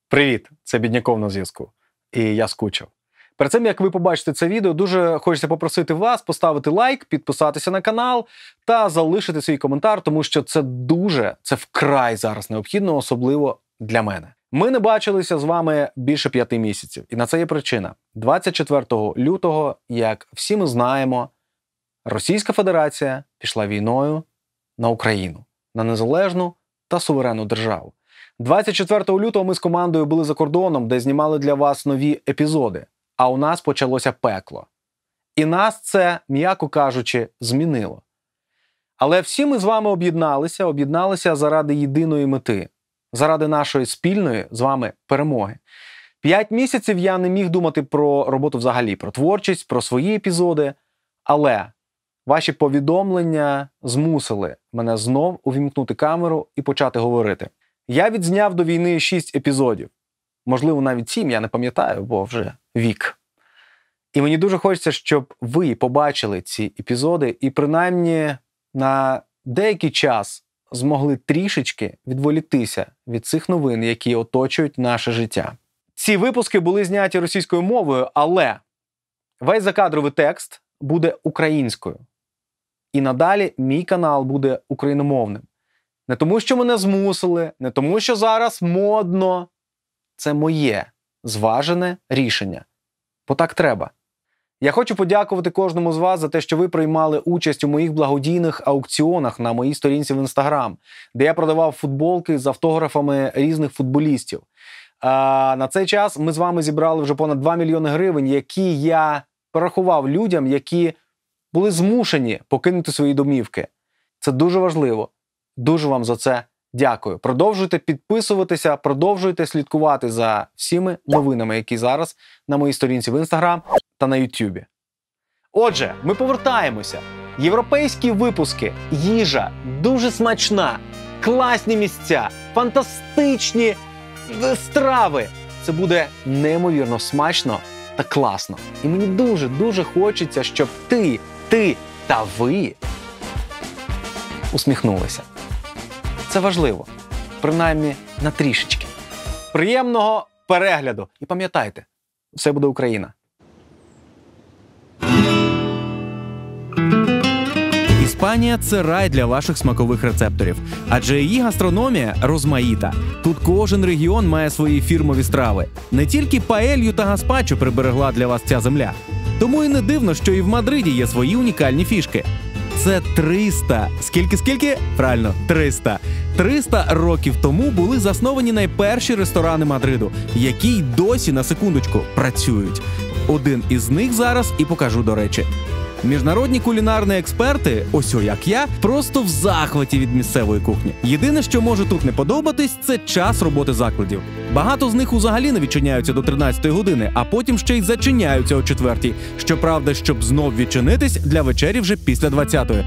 Привіт, це Бідняков на зв'язку. І я скучив. Перед цим, як ви побачите це відео, дуже хочеться попросити вас поставити лайк, підписатися на канал та залишити свій коментар, тому що це вкрай зараз необхідно, особливо для мене. Ми не бачилися з вами більше 5 місяців, і на це є причина. 24 лютого, як всі ми знаємо, Російська Федерація пішла війною на Україну, на незалежну та суверенну державу. 24 лютого ми з командою були за кордоном, де знімали для вас нові епізоди. А у нас почалося пекло. І нас це, м'яко кажучи, змінило. Але всі ми з вами об'єдналися заради єдиної мети. Заради нашої спільної з вами перемоги. 5 місяців я не міг думати про роботу взагалі, про творчість, про свої епізоди. Але ваші повідомлення змусили мене знов увімкнути камеру і почати говорити. Я відзняв до війни 6 епізодів. Можливо, навіть 7, я не пам'ятаю, бо вже вік. І мені дуже хочеться, щоб ви побачили ці епізоди і принаймні на деякий час змогли трішечки відволіктися від цих новин, які оточують наше життя. Ці випуски були зняті російською мовою, але весь закадровий текст буде українською. І надалі мій канал буде україномовним. Не тому, що мене змусили, не тому, що зараз модно. Це моє зважене рішення. Бо так треба. Я хочу подякувати кожному з вас за те, що ви приймали участь у моїх благодійних аукціонах на моїй сторінці в Інстаграм, де я продавав футболки з автографами різних футболістів. На цей час ми з вами зібрали вже понад 2 мільйони гривень, які я перерахував людям, які були змушені покинути свої домівки. Це дуже важливо. Дуже вам за це дякую. Продовжуйте підписуватися, продовжуйте слідкувати за всіми новинами, які зараз на моїй сторінці в Інстаграм та на Ютубі. Отже, ми повертаємося. Європейські випуски, їжа, дуже смачна, класні місця, фантастичні страви. Це буде неймовірно смачно та класно. І мені дуже хочеться, щоб ти та ви усміхнулися. Це важливо. Принаймні на трішечки. Приємного перегляду. І пам'ятайте, все буде Україна. Іспанія – це рай для ваших смакових рецепторів. Адже її гастрономія розмаїта. Тут кожен регіон має свої фірмові страви. Не тільки паелью та гаспачо приберегла для вас ця земля. Тому і не дивно, що і в Мадриді є свої унікальні фішки. Це 300. Скільки? Правильно, 300. 300 років тому були засновані найперші ресторани Мадриду, які й досі, на секундочку, працюють. Один із них зараз і покажу, до речі. Міжнародні кулінарні експерти, ось як я, просто в захваті від місцевої кухні. Єдине, що може тут не подобатись, це час роботи закладів. Багато з них взагалі не відчиняються до 13-ї години, а потім ще й зачиняються о 4-й. Щоправда, щоб знов відчинитись для вечері вже після 20-ї.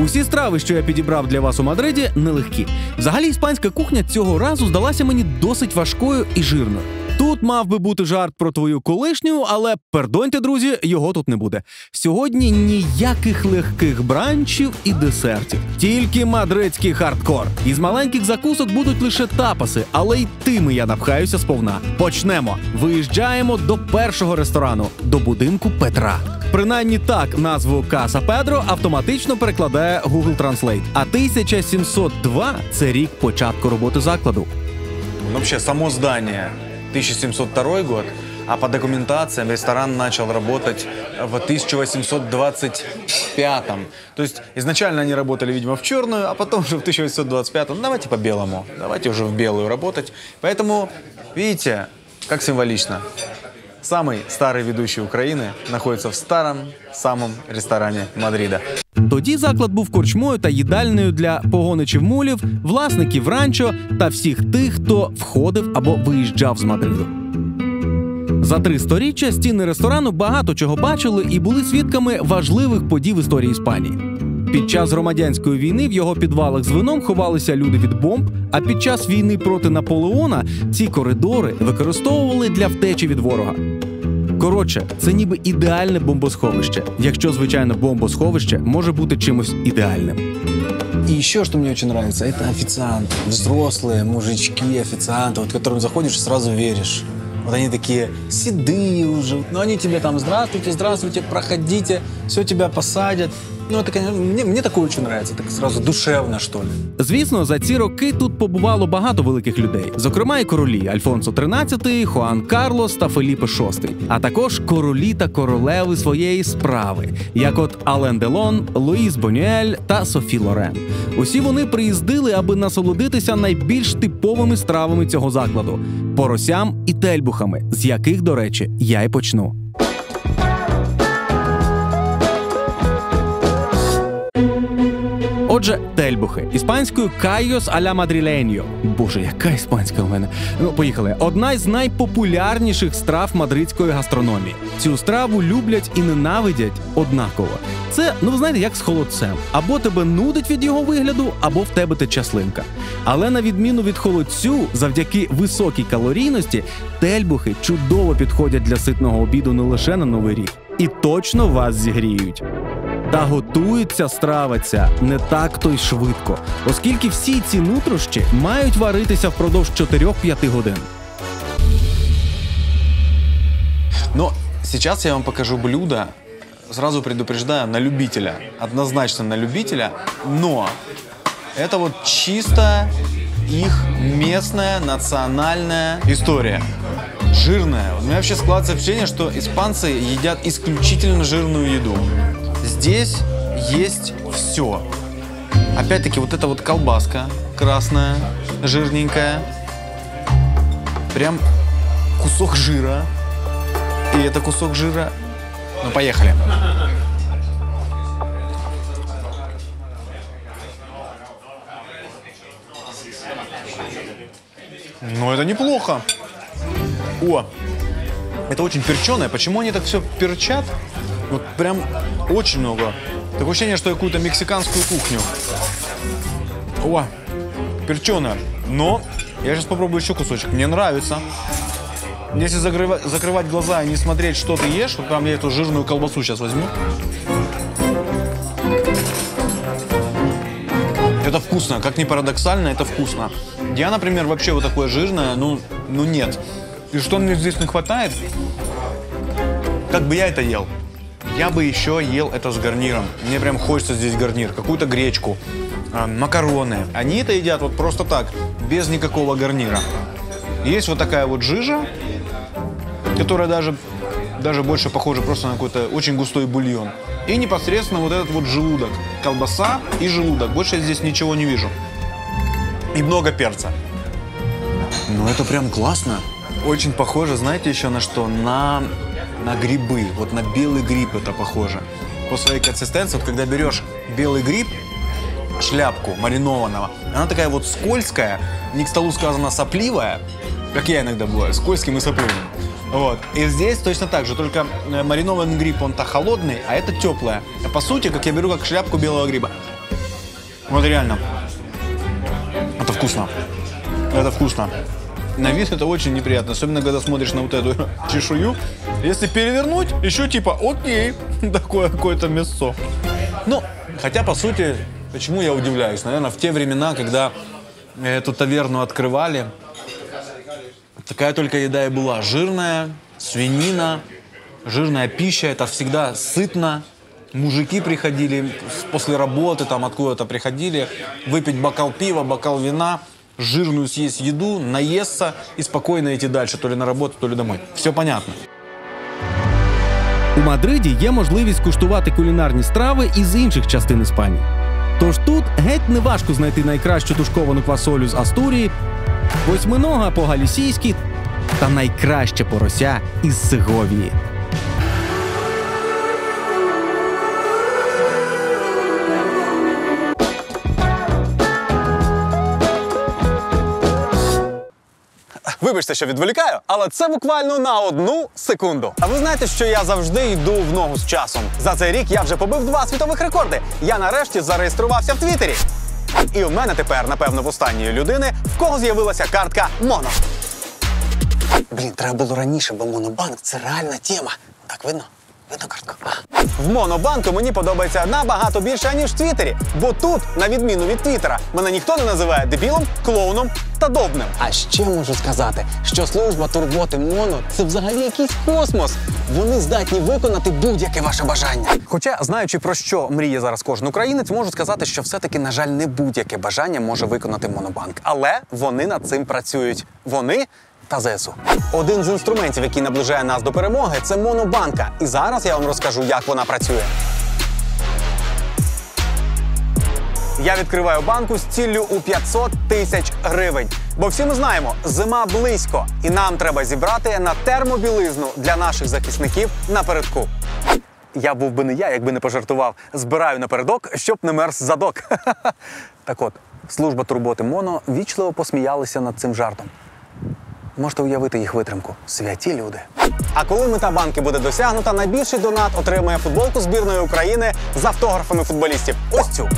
Усі страви, що я підібрав для вас у Мадриді, нелегкі. Взагалі, іспанська кухня цього разу здалася мені досить важкою і жирною. Тут мав би бути жарт про твою колишню, але, пердоньте, друзі, його тут не буде. Сьогодні ніяких легких бранчів і десертів. Тільки мадридський хардкор. Із маленьких закусок будуть лише тапаси, але й тими я напхаюся сповна. Почнемо. Виїжджаємо до першого ресторану, до будинку Петра. Принаймні так назву Каса Педро автоматично перекладає Google Translate. А 1702 – це рік початку роботи закладу. Вообще, само здание 1702 год, а по документациям ресторан начал работать в 1825-м. То есть изначально они работали, видимо, в черную, а потом уже в 1825-м давайте по белому, давайте уже в белую работать. Поэтому, видите, как символично. Самый старый ведущий Украины находится в старом самом ресторане Мадрида. Тоді заклад був корчмою та їдальнею для погоничів мулів, власників ранчо та всіх тих, хто входив або виїжджав з Мадриду. За 3 сторіччя стіни ресторану багато чого бачили і були свідками важливих подій в історії Іспанії. Під час громадянської війни в його підвалах з вином ховалися люди від бомб, а під час війни проти Наполеона ці коридори використовували для втечі від ворога. Коротше, це ніби ідеальне бомбосховище, якщо, звичайно, бомбосховище може бути чимось ідеальним. И еще, что мне очень нравится, это официанты. Взрослые мужички, официанты, вот, к которым заходишь и сразу веришь. Вот они такие седые уже, но они тебе там здравствуйте, здравствуйте, проходите, все тебя посадят. Ну, это, конечно, мені такое очень нравится, так сразу душевно, що ли. Звісно, за ці роки тут побувало багато великих людей. Зокрема, і королі Альфонсо XIII, Хуан Карлос та Феліпе VI. А також королі та королеви своєї справи, як от Ален Делон, Луїс Бонюель та Софі Лорен. Усі вони приїздили, аби насолодитися найбільш типовими стравами цього закладу – поросям і тельбухами, з яких, до речі, я й почну. Отже, тельбухи. Іспанською «кайос а ля мадріленьо». Боже, яка іспанська у мене. Ну, поїхали. Одна із найпопулярніших страв мадридської гастрономії. Цю страву люблять і ненавидять однаково. Це, ну ви знаєте, як з холодцем. Або тебе нудить від його вигляду, або в тебе тече слинка. Але на відміну від холодцю, завдяки високій калорійності, тельбухи чудово підходять для ситного обіду не лише на Новий рік. І точно вас зігріють. Та готується страва ця не так-то й швидко, оскільки всі ці нутрощі мають варитися впродовж 4-5 годин. Но сейчас я вам покажу блюдо, сразу предупреждаю, на любителя, однозначно на любителя, но это вот чисто их местная, национальная история. Жирная. У меня вообще складывается впечатление, что испанцы едят исключительно жирную еду. Здесь есть все. Опять-таки, вот эта вот колбаска красная, жирненькая. Прям кусок жира. И это кусок жира. Ну, поехали. Ну, это неплохо. О, это очень перченое. Почему они так все перчат? Вот прям очень много. Такое ощущение, что я какую-то мексиканскую кухню. О, перченое. Но я сейчас попробую еще кусочек. Мне нравится. Если закрывать глаза и не смотреть, что ты ешь, вот прям я эту жирную колбасу сейчас возьму. Это вкусно. Как ни парадоксально, это вкусно. Я, например, вообще вот такое жирное, ну нет. И что мне здесь не хватает? Как бы я это ел? Я бы еще ел это с гарниром. Мне прям хочется здесь гарнир. Какую-то гречку, макароны. Они это едят вот просто так, без никакого гарнира. Есть вот такая вот жижа, которая даже больше похожа просто на какой-то очень густой бульон. И непосредственно вот этот вот желудок. Колбаса и желудок. Больше я здесь ничего не вижу. И много перца. Ну это прям классно. Очень похоже, знаете, еще на что? На грибы. Вот на белый гриб это похоже. По своей консистенции, вот когда берешь белый гриб, шляпку маринованного, она такая вот скользкая, не к столу сказано сопливая, как я иногда бываю, скользким и сопливым. Вот. И здесь точно так же, только маринованный гриб, он-то холодный, а это теплое. А по сути, как я беру как шляпку белого гриба. Вот реально. Это вкусно. Это вкусно. На вид это очень неприятно, особенно когда смотришь на вот эту чешую. Если перевернуть, еще типа окей, такое какое-то мясо. Ну, хотя по сути, почему я удивляюсь? Наверное, в те времена, когда эту таверну открывали, такая только еда и была. Жирная, свинина, жирная пища, это всегда сытно. Мужики приходили после работы, там откуда-то приходили, выпить бокал пива, бокал вина, жирную съесть еду, наесться и спокойно идти дальше, то ли на работу, то ли домой. Все понятно. У Мадриді є можливість куштувати кулінарні страви із інших частин Іспанії. Тож тут геть не важко знайти найкращу тушковану квасолю з Астурії, восьминога по-галісійськи та найкраще порося із Сеговії. Вибачте, що відволікаю, але це буквально на 1 секунду. А ви знаєте, що я завжди йду в ногу з часом? За цей рік я вже побив 2 світових рекорди. Я нарешті зареєструвався в Твіттері. І у мене тепер, напевно, в останньої людини, в кого з'явилася картка Моно. Блін, треба було раніше, бо Монобанк – це реальна тема. Так видно? Видно картку? В Монобанку мені подобається набагато більше, ніж в Твіттері. Бо тут, на відміну від Твіттера, мене ніхто не називає дебілом, клоуном та довбнем. А ще можу сказати, що служба турботи Моно – це взагалі якийсь космос. Вони здатні виконати будь-яке ваше бажання. Хоча, знаючи про що мріє зараз кожен українець, можу сказати, що все-таки, на жаль, не будь-яке бажання може виконати Монобанк. Але вони над цим працюють. Вони та ЗСУ. Один з інструментів, який наближає нас до перемоги, це Монобанка. І зараз я вам розкажу, як вона працює. Я відкриваю банку з ціллю у 500 тисяч гривень. Бо всі ми знаємо, зима близько. І нам треба зібрати на термобілизну для наших захисників напередку. Я був би не я, якби не пожартував. Збираю напередок, щоб не мерз задок. Так от, служба турботи Моно вічливо посміялися над цим жартом. Можете уявити їх витримку. Святі люди. А коли мета банки буде досягнута, найбільший донат отримує футболку збірної України з автографами футболістів. Ось цю.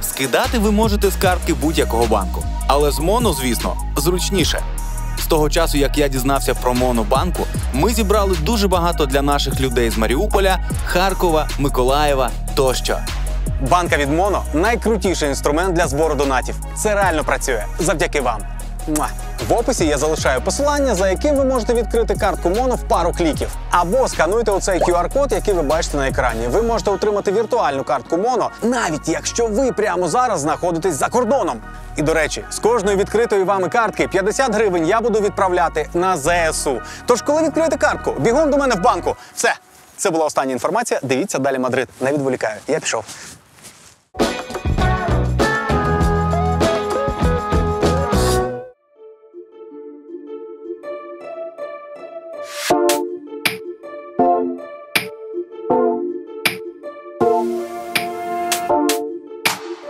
Скидати ви можете з картки будь-якого банку. Але з Моно, звісно, зручніше. З того часу, як я дізнався про Монобанку, ми зібрали дуже багато для наших людей з Маріуполя, Харкова, Миколаєва тощо. Банка від Моно – найкрутіший інструмент для збору донатів. Це реально працює. Завдяки вам. Муа. В описі я залишаю посилання, за яким ви можете відкрити картку Моно в пару кліків. Або скануйте оцей QR-код, який ви бачите на екрані. Ви можете отримати віртуальну картку Моно, навіть якщо ви прямо зараз знаходитесь за кордоном. І, до речі, з кожної відкритої вами картки 50 гривень я буду відправляти на ЗСУ. Тож, коли відкриєте картку, бігом до мене в банку. Все. Це була остання інформація. Дивіться далі Мадрид. Не відволікаю. Я пішов.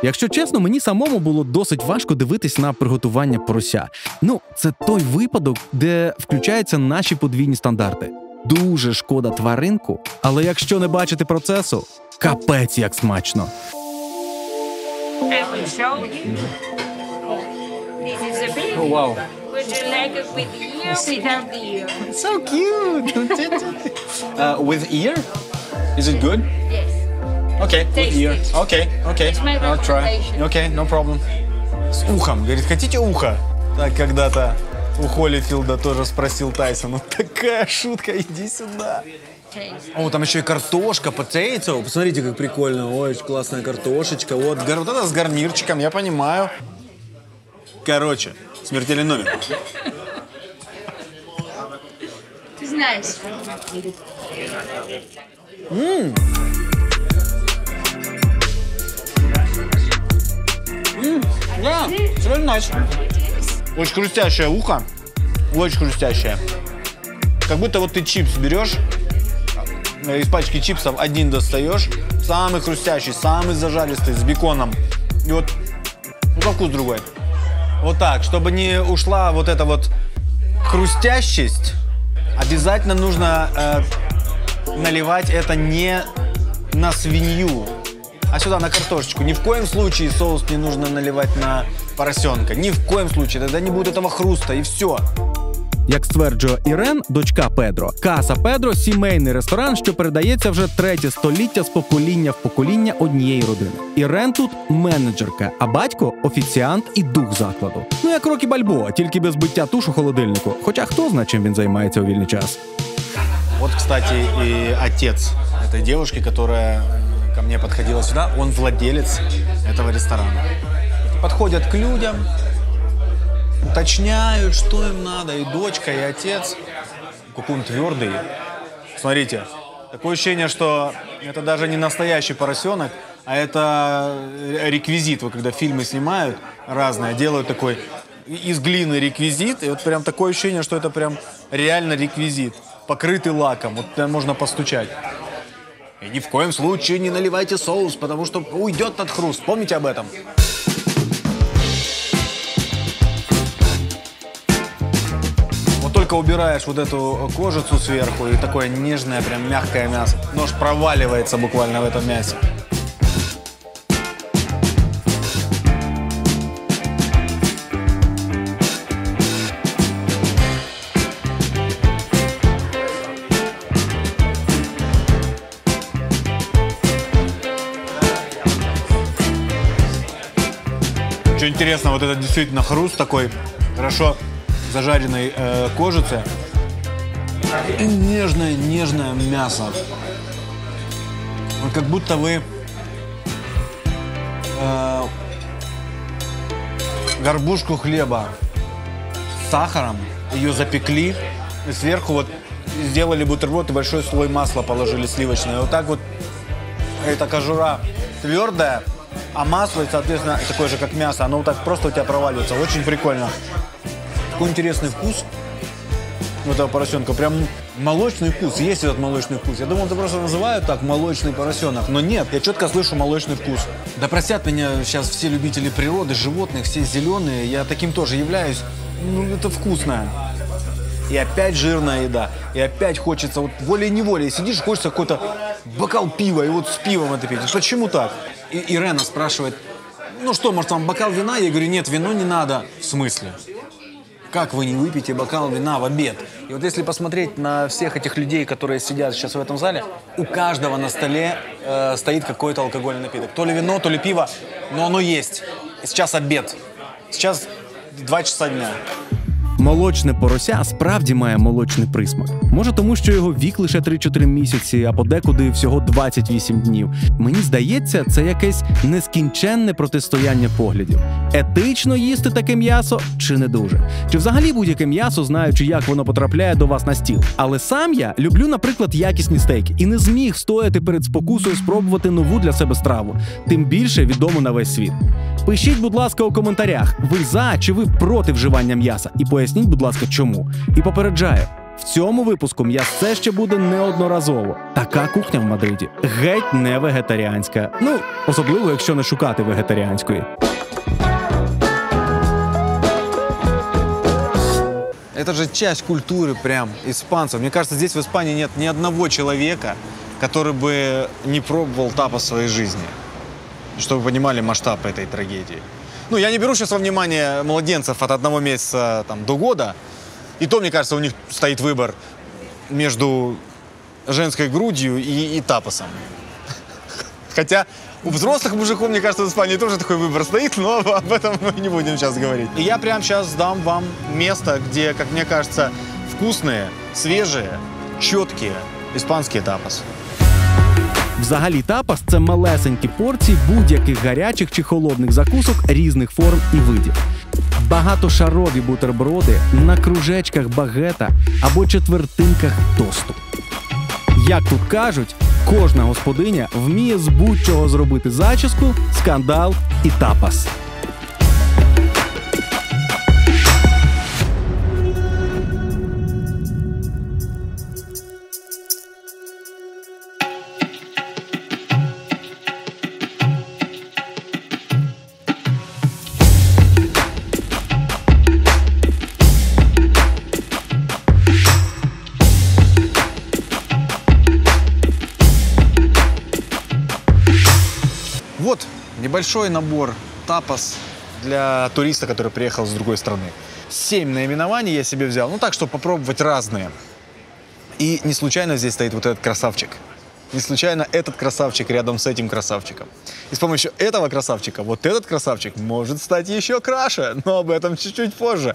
Якщо чесно, мені самому було досить важко дивитись на приготування порося. Ну, це той випадок, де включаються наші подвійні стандарти. Дуже шкода тваринку, але якщо не бачити процесу, капець як смачно. I will show you. This is a beef. Oh, wow. Would you like it with ear or without the ear? So cute! With ear? Is it good? Yes. Okay, with Taste ear. it. Okay, my I'll try. recommendation. Okay, no problem. С ухом. Говорит, хотите ухо? Так когда-то у Холлифилда тоже спросил Тайсона. Такая шутка, иди сюда. Taste. О, там еще и картошка, potato. Посмотрите, как прикольно. Ой, классная картошечка. Вот это с гарнирчиком, я понимаю. Короче, смертельный номер. It's nice. Да, really nice. Очень хрустящее ухо. Очень хрустящее. Как будто вот ты чипс берешь, из пачки чипсов один достаешь, самый хрустящий, самый зажаристый, с беконом. И вот, ну, вкус другой. Вот так, чтобы не ушла вот эта вот хрустящесть, обязательно нужно наливать это не на свинью, а сюда на картошечку. Ни в коем случае соус не нужно наливать на поросенка. Ни в коем случае, тогда не будет этого хруста, и все. Як стверджує Ірен, дочка Педро, Каса Педро – сімейний ресторан, що передається вже третє століття з покоління в покоління однієї родини. Ірен тут менеджерка, а батько – офіціант і дух закладу. Ну як Рокі Бальбоа, тільки без биття туш у холодильнику. Хоча хто знає, чим він займається у вільний час. Вот, кстати, и отец этой девушки, которая ко мне подходила сюда, он владелец этого ресторана. Подходят к людям, уточняют, что им надо, и дочка, и отец. Какой он твердый. Смотрите, такое ощущение, что это даже не настоящий поросенок, а это реквизит. Вот когда фильмы снимают разные, делают такой из глины реквизит, и вот прям такое ощущение, что это прям реально реквизит, покрытый лаком. Вот прям можно постучать. И ни в коем случае не наливайте соус, потому что уйдет от хруст. Помните об этом? Вот только убираешь вот эту кожицу сверху, и такое нежное, прям мягкое мясо. Нож проваливается буквально в этом мясе. интересно, вот это действительно хруст такой, хорошо зажаренной кожицы. И нежное мясо. Вот как будто вы горбушку хлеба с сахаром, ее запекли, и сверху вот сделали бутерброд и большой слой масла положили сливочное. Вот так вот эта кожура твердая, а масло, соответственно, такое же, как мясо, оно вот так просто у тебя проваливается. Очень прикольно. Такой интересный вкус у этого поросенка. Прям молочный вкус. Есть этот молочный вкус. Я думал, это просто называют так молочный поросенок. Но нет, я четко слышу молочный вкус. Да простят меня сейчас все любители природы, животных, все зеленые. Я таким тоже являюсь. Ну, это вкусно. И опять жирная еда. И опять хочется, вот волей-неволей сидишь, хочется какой-то бокал пива, и вот с пивом это пить. Почему так? И Ирена спрашивает, ну что, может, вам бокал вина? Я говорю, нет, вино не надо. В смысле? Как вы не выпьете бокал вина в обед? И вот если посмотреть на всех этих людей, которые сидят сейчас в этом зале, у каждого на столе стоит какой-то алкогольный напиток. То ли вино, то ли пиво, но оно есть. И сейчас обед. Сейчас 2 часа дня. Молочне порося справді має молочний присмак. Може тому, що його вік лише 3-4 місяці, а подекуди всього 28 днів. Мені здається, це якесь нескінченне протистояння поглядів. Етично їсти таке м'ясо чи не дуже? Чи взагалі будь-яке м'ясо, знаючи, як воно потрапляє до вас на стіл? Але сам я люблю, наприклад, якісні стейки і не зміг стояти перед спокусою спробувати нову для себе страву. Тим більше відому на весь світ. Пишіть, будь ласка, у коментарях, ви за чи ви проти вживання м'яса. І поясніть, будь ласка, чому. І попереджаю, в цьому випуску м'ясце ще буде неодноразово. Така кухня в Мадриді геть не вегетаріанська. Ну, особливо, якщо не шукати вегетаріанської. Это же часть культуры прям испанцев. Мне кажется, здесь в Испании нет ни одного человека, который бы не пробовал тапос в своей жизни. Чтобы вы понимали масштаб этой трагедии. Ну, я не беру сейчас во внимание младенцев от 1 месяца там, до года. И то, мне кажется, у них стоит выбор между женской грудью и тапосом. Хотя у взрослых мужиков, мне кажется, в Испании тоже такой выбор стоит, но об этом мы не будем сейчас говорить. И я прямо сейчас дам вам место, где, как мне кажется, вкусные, свежие, четкие испанские тапосы. Взагалі тапас – це малесенькі порції будь-яких гарячих чи холодних закусок різних форм і видів. Багатошарові бутерброди на кружечках багета або четвертинках тосту. Як тут кажуть, кожна господиня вміє з будь-чого зробити зачіску, скандал і тапас. Вот небольшой набор тапос для туриста, который приехал с другой страны. 7 наименований я себе взял, ну так, чтобы попробовать разные. И не случайно здесь стоит вот этот красавчик. Не случайно этот красавчик рядом с этим красавчиком. И с помощью этого красавчика вот этот красавчик может стать еще краше, но об этом чуть-чуть позже.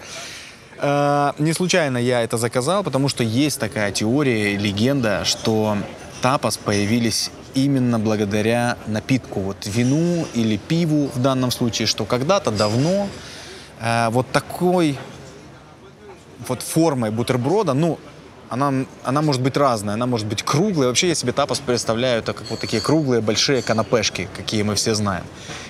Не случайно я это заказал, потому что есть такая теория и легенда, что тапос появились именно благодаря напитку, вот вину или пиву в данном случае, что когда-то давно вот такой вот формой бутерброда, ну, она может быть разная, она может быть круглая. Вообще я себе тапос представляю, это как вот такие круглые большие канапешки, какие мы все знаем.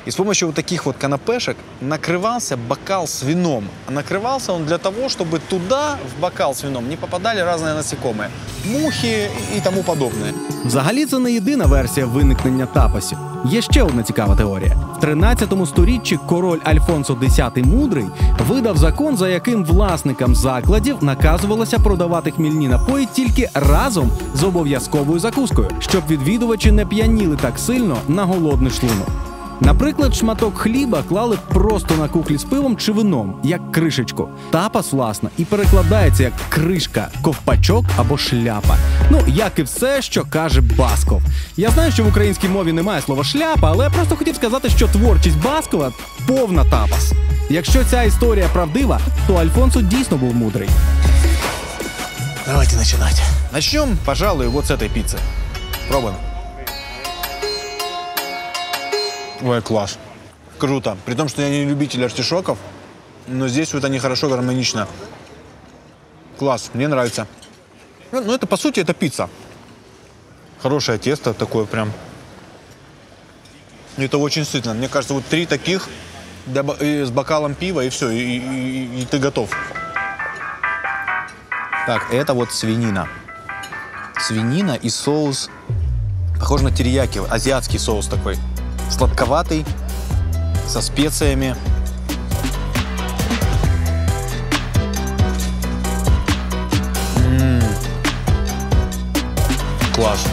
И с помощью вот таких вот канапешек накрывался бокал с вином. А накрывался он для того, чтобы туда, в бокал с вином, не попадали разные насекомые. Мухи і тому подобне. Взагалі це не єдина версія виникнення тапасів. Є ще одна цікава теорія. В 13 сторіччі король Альфонсо X Мудрий видав закон, за яким власникам закладів наказувалося продавати хмільні напої тільки разом з обов'язковою закускою, щоб відвідувачі не п'яніли так сильно на голодний шлунок. Наприклад, шматок хліба клали просто на кухлі з пивом чи вином, як кришечку. Тапас, власне, і перекладається як кришка, ковпачок або шляпа. Ну, як і все, що каже Басков. Я знаю, що в українській мові немає слова шляпа, але я просто хотів сказати, що творчість Баскова повна тапас. Якщо ця історія правдива, то Альфонсо дійсно був мудрий. Давайте начинать. Начнем, пожалуй, вот с этой пиццы. Пробуем. Ой, класс. Круто. При том, что я не любитель артишоков, но здесь вот они хорошо, гармонично. Класс, мне нравится. Ну, это, по сути, это пицца. Хорошее тесто такое прям. Это очень сытно. Мне кажется, вот 3 таких с бокалом пива, и все, и ты готов. Так, это вот свинина. Свинина и соус, похож на терияки, азиатский соус такой. Сладковатый, со специями. Класс.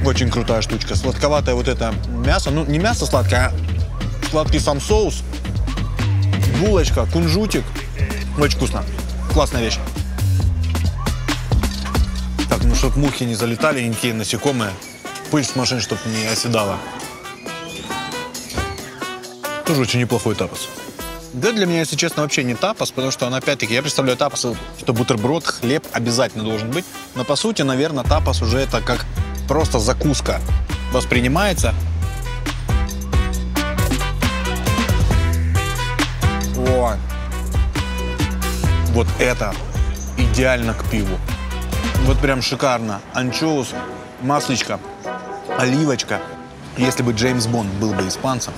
Очень крутая штучка. Сладковатое вот это мясо. Ну, не мясо сладкое, а сладкий сам соус. Булочка, кунжутик. Очень вкусно. Классная вещь. Так, ну, чтобы мухи не залетали, никакие насекомые. Пыль с машин, чтобы не оседала. Тоже очень неплохой тапас. Да, для меня, если честно, вообще не тапас, потому что он, опять-таки, я представляю тапас, что бутерброд, хлеб обязательно должен быть. Но, по сути, наверное, тапас уже это как просто закуска воспринимается. О! Вот это идеально к пиву. Вот прям шикарно. Анчоус, масличко, оливочка. Если бы Джеймс Бонд был бы испанцем,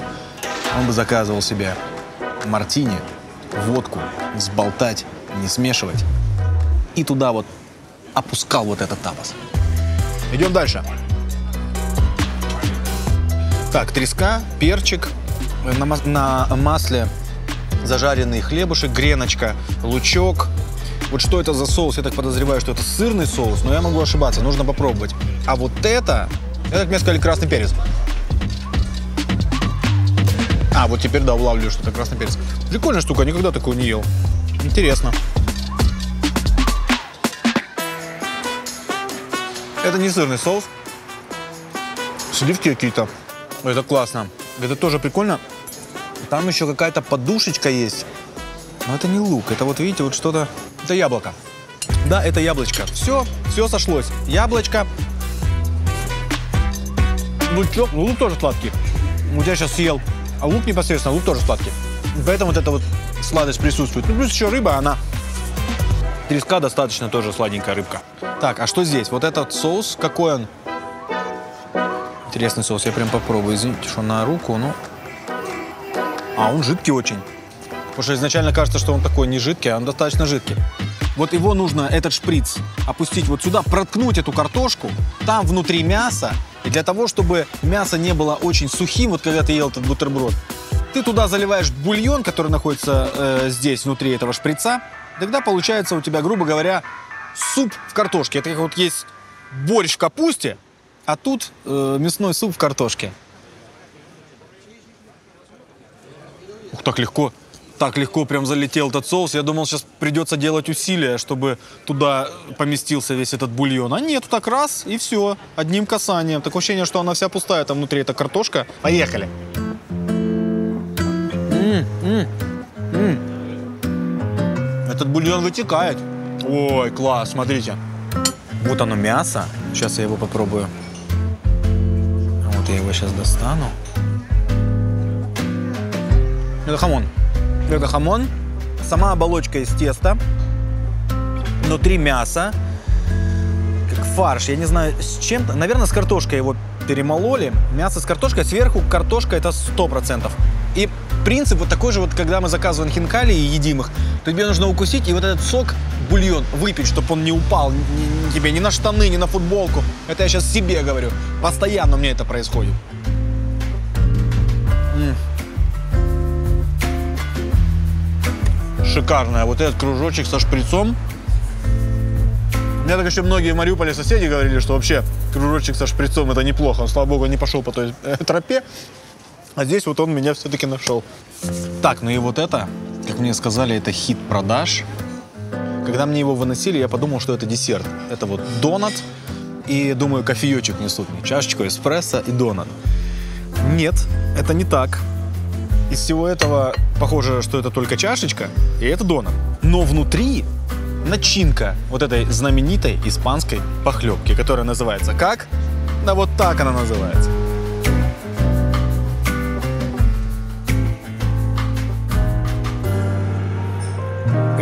он бы заказывал себе мартини, водку, взболтать, не смешивать. И туда вот опускал вот этот тапас. Идем дальше. Так, треска, перчик, на масле зажаренный хлебушек, греночка, лучок. Вот что это за соус? Я так подозреваю, что это сырный соус, но я могу ошибаться, нужно попробовать. А вот это, как мне сказали, красный перец. А, вот теперь, да, улавливаю, что это красный перец. Прикольная штука, никогда такого не ел. Интересно. Это не сырный соус. Сливки какие-то. Это классно. Это тоже прикольно. Там еще какая-то подушечка есть. Но это не лук. Это вот, видите, вот что-то... Это яблоко. Да, это яблочко. Все сошлось. Яблочко. Лучок. Ну, лук тоже сладкий. Вот я сейчас съел. А лук непосредственно, лук тоже сладкий. Поэтому вот эта вот сладость присутствует. Ну, плюс еще рыба, она... Треска достаточно тоже сладенькая рыбка. Так, а что здесь? Вот этот соус, какой он? Интересный соус, я прям попробую. Извините, что на руку, ну... А, он жидкий очень. Потому что изначально кажется, что он такой не жидкий, а он достаточно жидкий. Вот его нужно, этот шприц, опустить вот сюда, проткнуть эту картошку. Там внутри мясо. И для того, чтобы мясо не было очень сухим, вот когда ты ел этот бутерброд, ты туда заливаешь бульон, который находится здесь, внутри этого шприца. Тогда получается у тебя, грубо говоря, суп в картошке. Это как вот есть борщ в капусте, а тут мясной суп в картошке. Ух, так легко. Так легко прям залетел этот соус. Я думал, сейчас придется делать усилия, чтобы туда поместился весь этот бульон. А нет, так раз, и все. Одним касанием. Такое ощущение, что она вся пустая. Там внутри эта картошка. Поехали. Этот бульон вытекает. Ой, класс, смотрите. Вот оно мясо. Сейчас я его попробую. Вот я его сейчас достану. Это хамон. Это хамон. Сама оболочка из теста. Внутри мясо. Как фарш. Я не знаю, с чем-то. Наверное, с картошкой его перемололи. Мясо с картошкой. Сверху картошка это 100%. И принцип вот такой же, вот когда мы заказываем хинкали и едим их, то тебе нужно укусить и вот этот сок, бульон, выпить, чтобы он не упал тебе ни на штаны, ни на футболку. Это я сейчас себе говорю. Постоянно у меня это происходит. Шикарная. Вот этот кружочек со шприцом. Мне так еще многие в Мариуполе соседи говорили, что вообще кружочек со шприцом это неплохо. Он, слава богу, не пошел по той тропе. А здесь вот он меня все-таки нашел. Так, ну и вот это, как мне сказали, это хит продаж. Когда мне его выносили, я подумал, что это десерт. Это вот донат и, думаю, кофеечек несут мне. Чашечку эспрессо и донат. Нет, это не так. Из всего этого похоже, что это только чашечка, и это донат. Но внутри начинка вот этой знаменитой испанской похлебки, которая называется как? Да вот так она называется.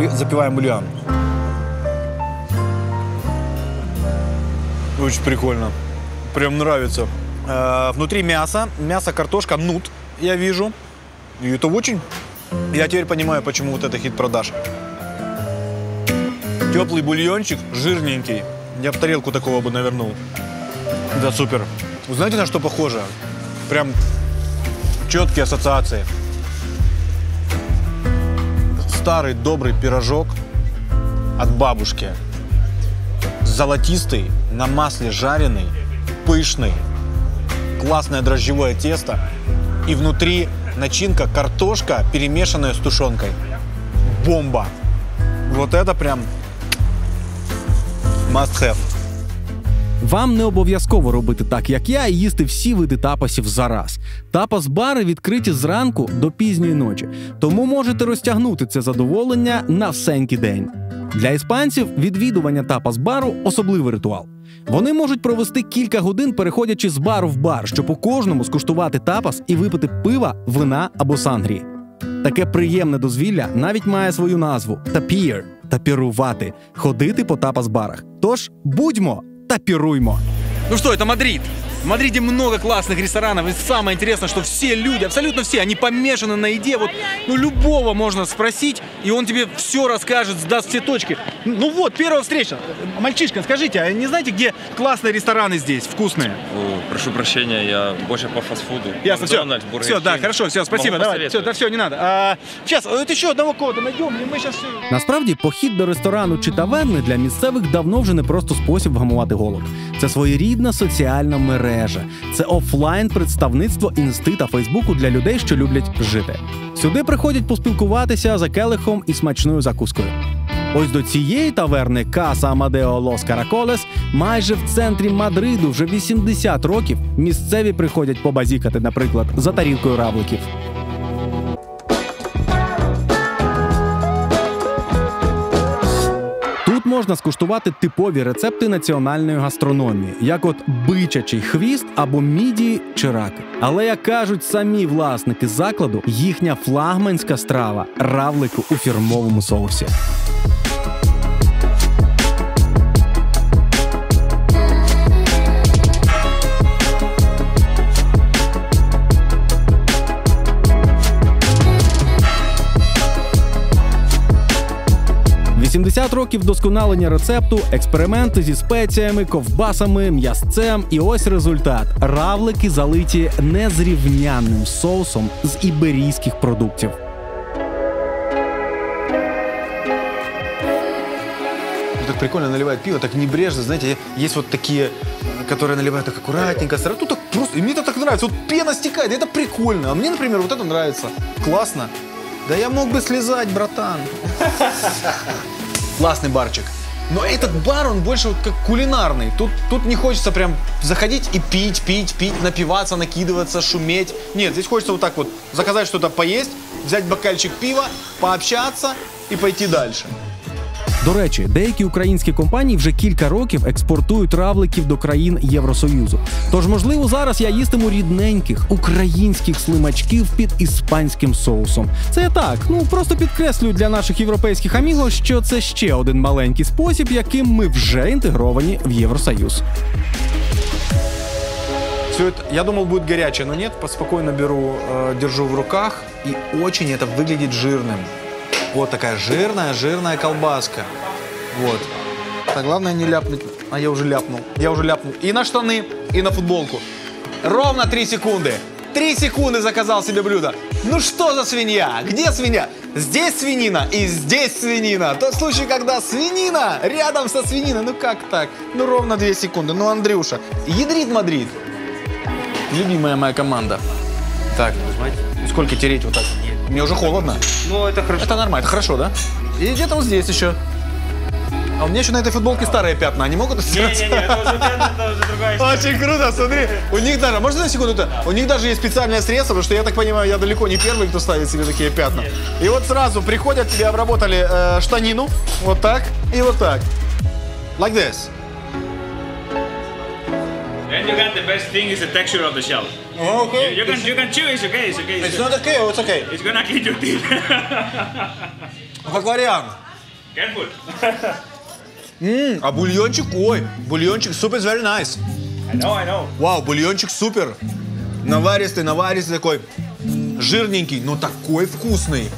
И запиваем бульон. Очень прикольно. Прям нравится. Внутри мясо, картошка, нут, я вижу. И это очень... Я теперь понимаю, почему вот это хит продаж. Теплый бульончик, жирненький. Я в тарелку такого бы навернул. Да, супер. Вы знаете, на что похоже? Прям четкие ассоциации. Старый добрый пирожок от бабушки. Золотистый, на масле жареный, пышный. Классное дрожжевое тесто. И внутри начинка картошка, перемешанная с тушенкой. Бомба! Вот это прям must have. Вам не обов'язково робити так, як я, і їсти всі види тапасів зараз. Тапас-бари відкриті зранку до пізньої ночі, тому можете розтягнути це задоволення на всенький день. Для іспанців відвідування тапас-бару – особливий ритуал. Вони можуть провести кілька годин, переходячи з бару в бар, щоб по кожному скуштувати тапас і випити пива, вина або сангрії. Таке приємне дозвілля навіть має свою назву – тапір – тапірувати, ходити по тапас-барах. Тож будьмо, тапируймо. Ну что, это Мадрид. В Мадриде много классных ресторанов, и самое интересное, что все люди, абсолютно все, они помешаны на еде. Вот, ну, любого можно спросить, и он тебе все расскажет, даст все точки. Ну вот, первая встреча. Мальчишка, скажите, а не знаете, где классные рестораны здесь, вкусные? Прошу прощения, я больше по фастфуду. Ясно, все. Макдональдс, Бургер Все, да, Кинг. хорошо, все, спасибо, Могу давай. Все, посоветовать. да, все, не надо. Сейчас, вот еще одного кода найдем, и мы сейчас все... Насправді, похід до ресторану чи таверни для місцевих давно вже не просто спосіб вгамувати голод. Це своєрідна соціальна мережа. Це офлайн-представництво інсти та фейсбуку для людей, що люблять жити. Сюди приходять поспілкуватися за келихом і смачною закускою. Ось до цієї таверни Casa Amadeo Los Caracoles майже в центрі Мадриду вже 80 років місцеві приходять побазікати, наприклад, за тарілкою равликів. Тут можна скуштувати типові рецепти національної гастрономії, як от бичачий хвіст або мідії чи раки. Але, як кажуть самі власники закладу, їхня флагманська страва – равлику у фірмовому соусі. – 70 років вдосконалення рецепту, експерименти зі спеціями, ковбасами, м'ясцем і ось результат. Равлики залиті незрівнянним соусом з іберійських продуктів. Так прикольно наливают пиво, так небрежно, знаете, есть вот такие, которые наливают так аккуратненько, сразу, тут так просто, и мне это так нравится, вот пена стекает, это прикольно, а мне, например, вот это нравится, классно. Да я мог бы слезать, братан. Классный барчик. Но этот бар, он больше вот как кулинарный. Тут не хочется прям заходить и пить, напиваться, накидываться, шуметь. Нет, здесь хочется вот так вот заказать что-то поесть, взять бокальчик пива, пообщаться и пойти дальше. До речі, деякі українські компанії вже кілька років експортують равликів до країн Євросоюзу. Тож, можливо, зараз я їстиму рідненьких українських слимачків під іспанським соусом. Це я так, просто підкреслюю для наших європейських аміго, що це ще один маленький спосіб, яким ми вже інтегровані в Євросоюз. Все это, я думал, будет горячее, но нет, спокойно беру, держу в руках, и очень это выглядит жирным. Вот такая жирная колбаска. Вот. Так, главное не ляпнуть. А я уже ляпнул. И на штаны, и на футболку. Ровно 3 секунды. 3 секунды заказал себе блюдо. Ну что за свинья? Где свинья? Здесь свинина и здесь свинина. Тот случай, когда свинина рядом со свининой. Ну как так? Ну ровно 2 секунды. Ну, Андрюша. Ядрит Мадрид. Любимая моя команда. Так, и сколько тереть вот так? Мне уже холодно. Ну, это хорошо. Это нормально, это хорошо, да? И где-то вот здесь еще. А у меня еще на этой футболке старые пятна, они могут стираться? Не-не-не, это уже пятна, это уже другая история. Очень круто, смотри. У них даже, можно на секунду-то? У них даже есть специальное средство, потому что я так понимаю, я далеко не первый, кто ставит себе такие пятна. И вот сразу приходят, тебе обработали штанину, вот так и вот так. Like this. And you got the best thing is the texture of the shell. Okay. You can chew, it's okay, it's okay. It's not okay, it's okay. It's gonna clean your teeth. Ну, как вариант. Careful. А бульончик, ой, бульончик super very nice. I know. Вау, бульончик супер. Наваристый такой, жирненький, но такой вкусный.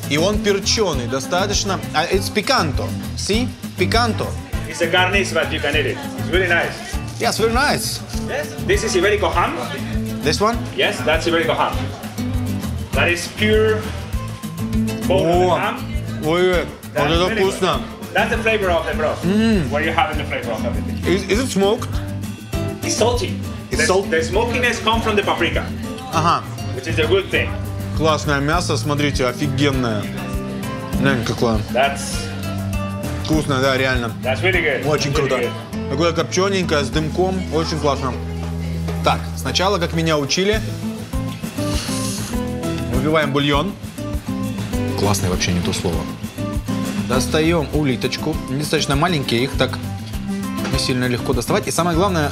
И он перченый, достаточно. It's picanto. See? Picanto. It's a garnish, but you can eat it. It's really nice. Yes, very nice. Yes. This is Iberico ham. This one? Yes, that's Iberico ham. That is pure bone О, ham. ой, вот That's это really вкусно. good. That's the flavor of the broth. Where you have the flavor of everything. Is it smoked? It's salty. It's salty? The smokiness comes from the paprika, Ага. which is a good thing. Классное мясо, смотрите, офигенное. Глянь, какое. That's Вкусное, да, реально. really good. Очень Really круто. good. Такое копчененькое, с дымком. Очень классно. Так, сначала, как меня учили, выбиваем бульон. Классный вообще, не то слово. Достаем улиточку. Достаточно маленькие, их так не сильно легко доставать. И самое главное,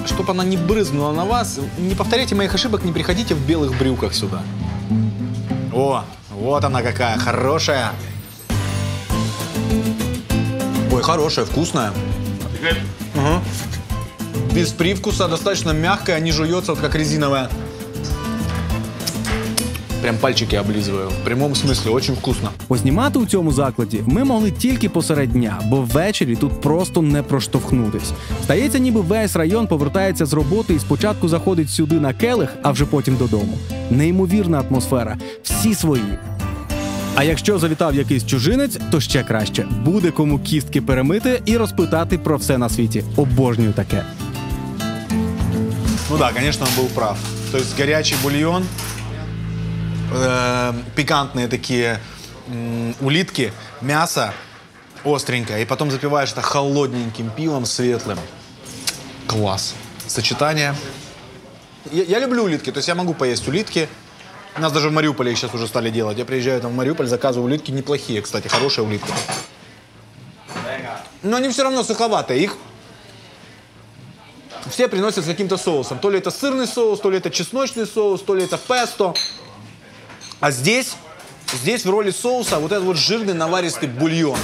чтобы она не брызнула на вас, не повторяйте моих ошибок, не приходите в белых брюках сюда. О, вот она какая, хорошая. Ой, хорошая, вкусная. Good. Ага. Без привкуса, достаточно мягкая, не жуется, вот как резиновая. Прям пальчики облизываю. В прямому смислі, очень вкусно. Познімати у цьому закладі ми могли тільки посеред дня, бо ввечері тут просто не проштовхнутись. Здається, ніби весь район повертається з роботи і спочатку заходить сюди на келих, а вже потім додому. Неймовірна атмосфера. Всі свої. А якщо завітав якийсь чужинець, то ще краще. Буде кому кістки перемити і розпитати про все на світі. Обожнюю таке. Ну да, конечно, он был прав. То есть горячий бульон, пикантные такие улитки, мясо остренькое, и потом запиваешь это холодненьким пивом светлым. Класс. Сочетание. Я люблю улитки, то есть я могу поесть улитки. У нас даже в Мариуполе их сейчас уже стали делать. Я приезжаю там в Мариуполь, заказываю улитки неплохие, кстати, хорошие улитки. Но они все равно суховатые. Их все приносят с каким-то соусом. То ли это сырный соус, то ли это чесночный соус, то ли это песто. А здесь в роли соуса вот этот вот жирный наваристый бульон.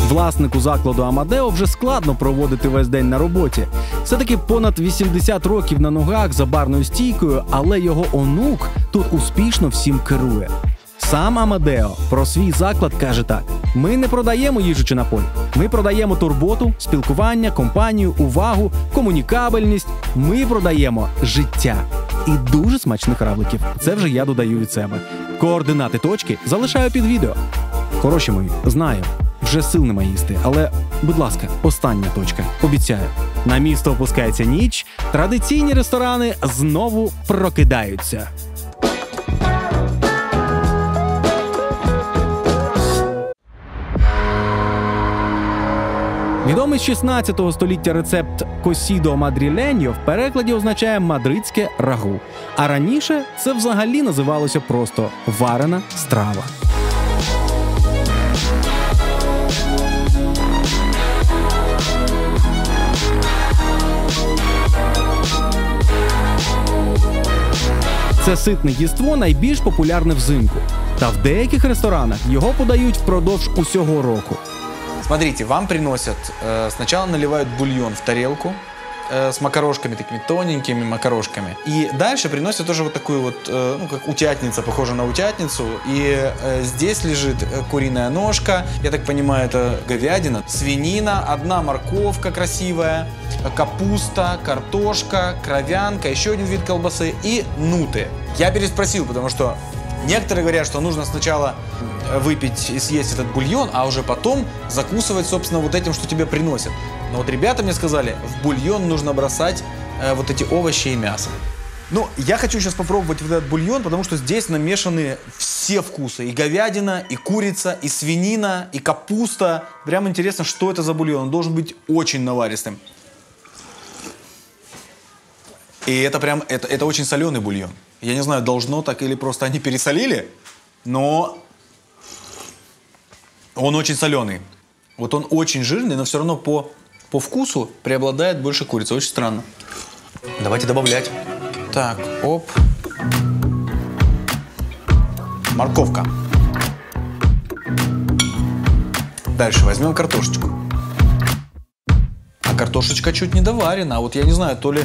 Власнику закладу Амадео вже складно проводити весь день на роботі. Все-таки понад 80 років на ногах за барною стійкою, але його онук тут успішно всім керує. Сам Амадео про свій заклад каже так: ми не продаємо їжу чи напої. Ми продаємо турботу, спілкування, компанію, увагу, комунікабельність. Ми продаємо життя. І дуже смачних равликів. Це вже я додаю від себе. Координати точки залишаю під відео. Хороші мої, знаю, вже сил нема їсти, але, будь ласка, остання точка. Обіцяю. На місто опускається ніч, традиційні ресторани знову прокидаються. Відомий з 16 століття рецепт «косідо мадріленьо» в перекладі означає «мадридське рагу». А раніше це взагалі називалося просто «варена страва». Це ситне їство найбільш популярне взимку. Та в деяких ресторанах його подають впродовж усього року. Смотрите, вам приносят, сначала наливают бульон в тарелку с макарошками, такими тоненькими макарошками. И дальше приносят тоже вот такую вот, ну, как утятница, похожа на утятницу. И здесь лежит куриная ножка, я так понимаю, это говядина, свинина, одна морковка красивая, капуста, картошка, кровянка, еще один вид колбасы и нуты. Я переспросил, потому что некоторые говорят, что нужно сначала выпить и съесть этот бульон, а уже потом закусывать, собственно, вот этим, что тебе приносят. Но вот ребята мне сказали, в бульон нужно бросать вот эти овощи и мясо. Ну, я хочу сейчас попробовать вот этот бульон, потому что здесь намешаны все вкусы. И говядина, и курица, и свинина, и капуста. Прям интересно, что это за бульон. Он должен быть очень наваристым. И это прям, это очень соленый бульон. Я не знаю, должно так или просто они пересолили, но он очень соленый. Вот он очень жирный, но все равно по вкусу преобладает больше курицы. Очень странно. Давайте добавлять. Так, оп. Морковка. Дальше возьмем картошечку. А картошечка чуть не доварена. А вот я не знаю, то ли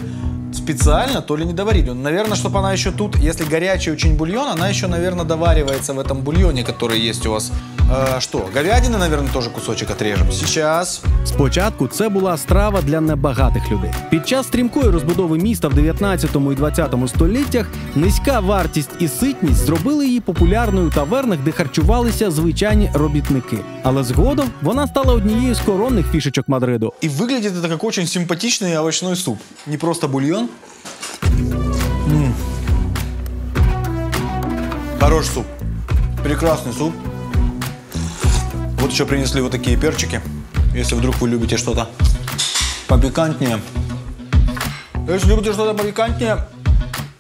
специально, то ли не доварили. Наверное, чтобы она еще тут, если горячий очень бульон, она еще, наверное, доваривается в этом бульоне, который есть у вас. Що, говядини, наверное, теж кусочок отрежемо. Сейчас. Спочатку це була страва для небагатих людей. Під час стрімкої розбудови міста в 19 і 20 століттях низька вартість і ситність зробили її популярною у тавернах, де харчувалися звичайні робітники. Але згодом вона стала однією з коронних фішечок Мадриду. И выглядит это как очень симпатичный овощной суп. Не просто бульон. Хороший суп. Прекрасный суп. Вот еще принесли вот такие перчики. Если вдруг вы любите что-то попикантнее. Если любите что-то попикантнее,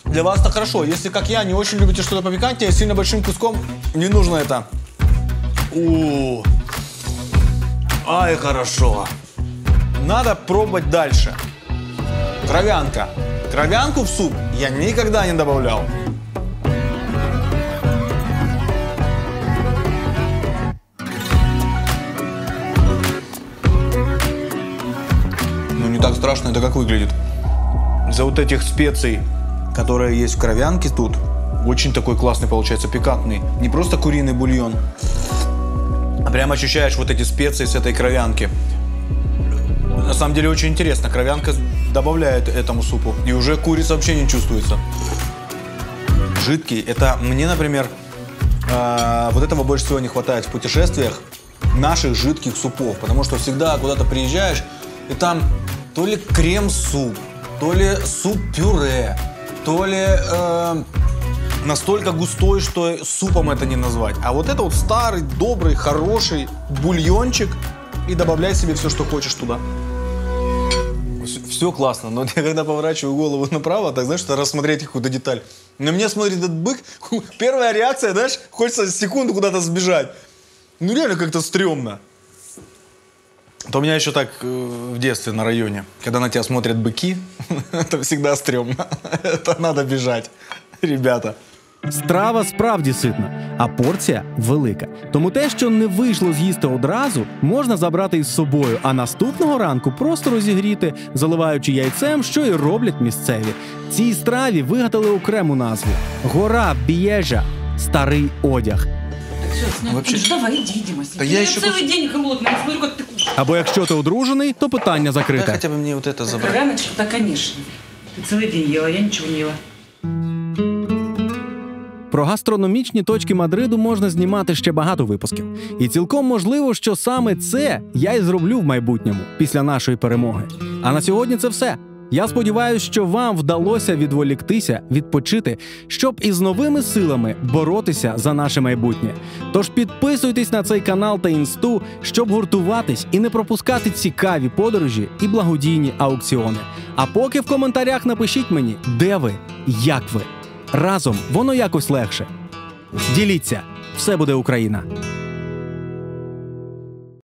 для вас это хорошо. Если, как я, не очень любите что-то попикантнее, сильно большим куском, не нужно это. Ай, хорошо. Надо пробовать дальше. Кровянка. Кровянку в суп я никогда не добавлял. Ну, не так страшно это как выглядит. Из-за вот этих специй, которые есть в кровянке тут, очень такой классный получается, пикантный. Не просто куриный бульон, а прям ощущаешь вот эти специи с этой кровянки. На самом деле очень интересно. Кровянка добавляет этому супу. И уже курица вообще не чувствуется. Жидкий. Это мне, например, вот этого больше всего не хватает в путешествиях. Наших жидких супов. Потому что всегда куда-то приезжаешь, и там то ли крем-суп, то ли суп-пюре, то ли настолько густой, что супом это не назвать. А вот это вот старый, добрый, хороший бульончик. И добавляй себе все, что хочешь туда. Все классно, но я когда поворачиваю голову направо, так знаешь, что рассмотреть какую-то деталь. На меня смотрит этот бык, первая реакция, знаешь, хочется секунду куда-то сбежать. Ну реально как-то стрёмно. То у меня еще так в детстве на районе, когда на тебя смотрят быки, это всегда стрёмно. Это надо бежать, ребята. Страва справді ситна, а порція велика. Тому те, що не вийшло з'їсти одразу, можна забрати із собою, а наступного ранку просто розігріти, заливаючи яйцем, що і роблять місцеві. Цій страві вигадали окрему назву – гора Бієжа – старий одяг. Вообще... Давай, иди, Дима. Да я еще целый день голодный, смотрю, как ты кушаешь. Або якщо ти одружений, то питання закрите. Да хотя бы мне вот это забрать. Кровяночка, да, конечно. Ты целый день ела, я ничего не ела. Про гастрономічні точки Мадриду можна знімати ще багато випусків. І цілком можливо, що саме це я і зроблю в майбутньому, після нашої перемоги. А на сьогодні це все. Я сподіваюся, що вам вдалося відволіктися, відпочити, щоб із новими силами боротися за наше майбутнє. Тож підписуйтесь на цей канал та інсту, щоб гуртуватись і не пропускати цікаві подорожі і благодійні аукціони. А поки в коментарях напишіть мені, де ви, як ви. Разом воно якось легше. Діліться. Все буде Україна.